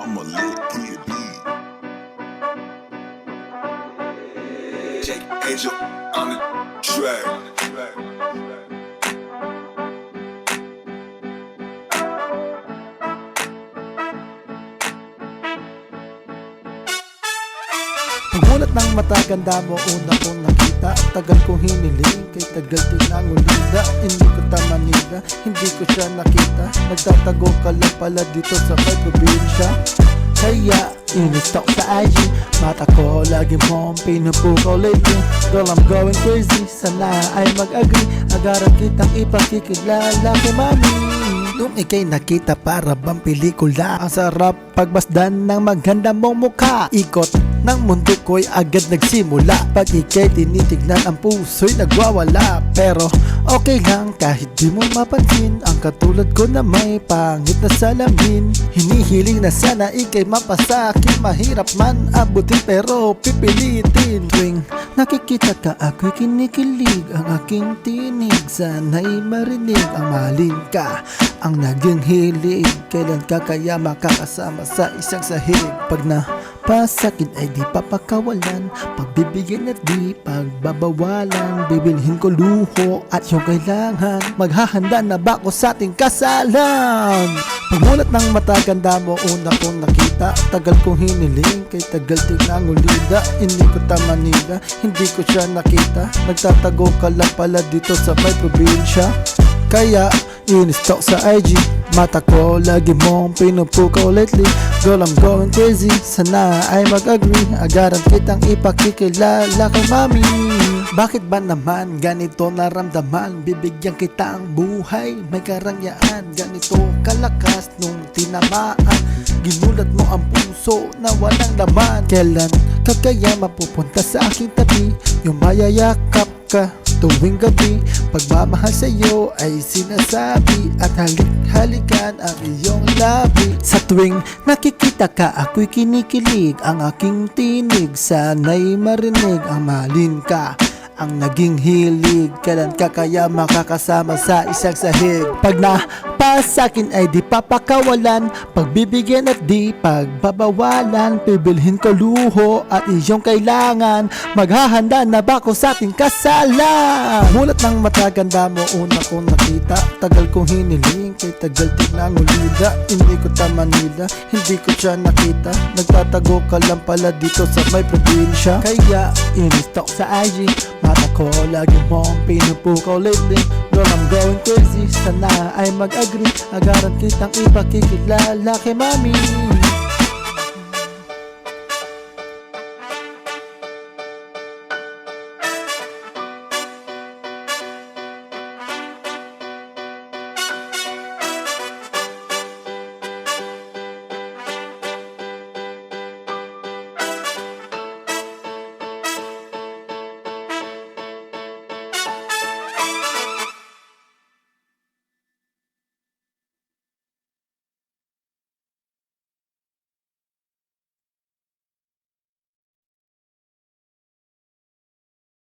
I'm a lit kid. Jake Angel on the track. Pagulat ng mata, ganda mo una kong nakita. Tagal kong hiniling, kay tagal din ang ulida. Hindi ko tamanida, hindi ko siya nakita. Nagtatago ka lang pala dito sa may probinsya. Kaya in-stalk sa IG, mata ko lagi mong pinupukaw lately. Girl, I'm going crazy, sana ay mag-agree. Agaran kitang ipakikilala kay mami. Nung ikay nakita para bang pelikula, ang sarap pagbasdan ng maganda mong mukha. Ikot ng mundo ko'y agad nagsimula. Pag ikay tinitignan, ang puso'y nagwawala. Pero okay lang kahit di mo mapansin, ang katulad ko na may pangit na salamin. Hinihiling na sana ikay mapasakin, mahirap man abutin pero pipilitin. Tuwing nakikita ka ako'y kinikilig, ang aking tinig sana'y marinig. Ang mahalin ka ang naging hilig, kailan ka kaya makakasama sa isang sahig? Pag napasakin ay di papakawalan, pagbibigyan at di pagbabawalan. Bibilhin ko luho at yung kailangan, maghahanda na ba ko sa ating kasalan? Pagulat ng mata, ganda mo una kong nakita. Tagal kong hiniling, kay tagal din ang ulida. Hindi ko tamanida, hindi ko siya nakita. Nagtatago ka lang pala dito sa may probinsya. Kaya in-stalk sa IG, mata ko lagi mong pinupukaw lately. Girl, I'm going crazy, sana ay mag-agree. Agaran kitang ipakikilala kay mami. Bakit ba naman ganito naramdaman? Bibigyan kita ang buhay, may karangyaan. Ganito kalakas nung tinamaan, ginulat mo ang puso na walang laman. Kailan ka kaya mapupunta sa aking tabi? Yung mayayakap ka tuwing gabi, pagmamahal sa'yo ay sinasabi, at halik-halikan ang iyong labi. Sa tuwing nakikita ka ako'y kinikilig, ang aking tinig sana'y marinig. Ang mahalin ka ang naging hilig, kailan ka kaya makakasama sa isang sahig? Pag napasakin ay di papakawalan, pagbibigyan at di pagbabawalan. Bibilhin ko luho at iyong kailangan, maghahanda na ba ko sa ating kasalan? Mulat ng mata, ganda mo una kong nakita. Tagal kong hiniling, kay tagal din ang ulida. Hindi ko tamanida, hindi ko siya nakita. Nagtatago ka lang pala dito sa may probinsya. Kaya in-stalk sa IG, mata ko lagi mong pinupukaw lately. Girl, I'm going crazy, sana ay mag-agree. Agaran kitang ipakikilala kay mami.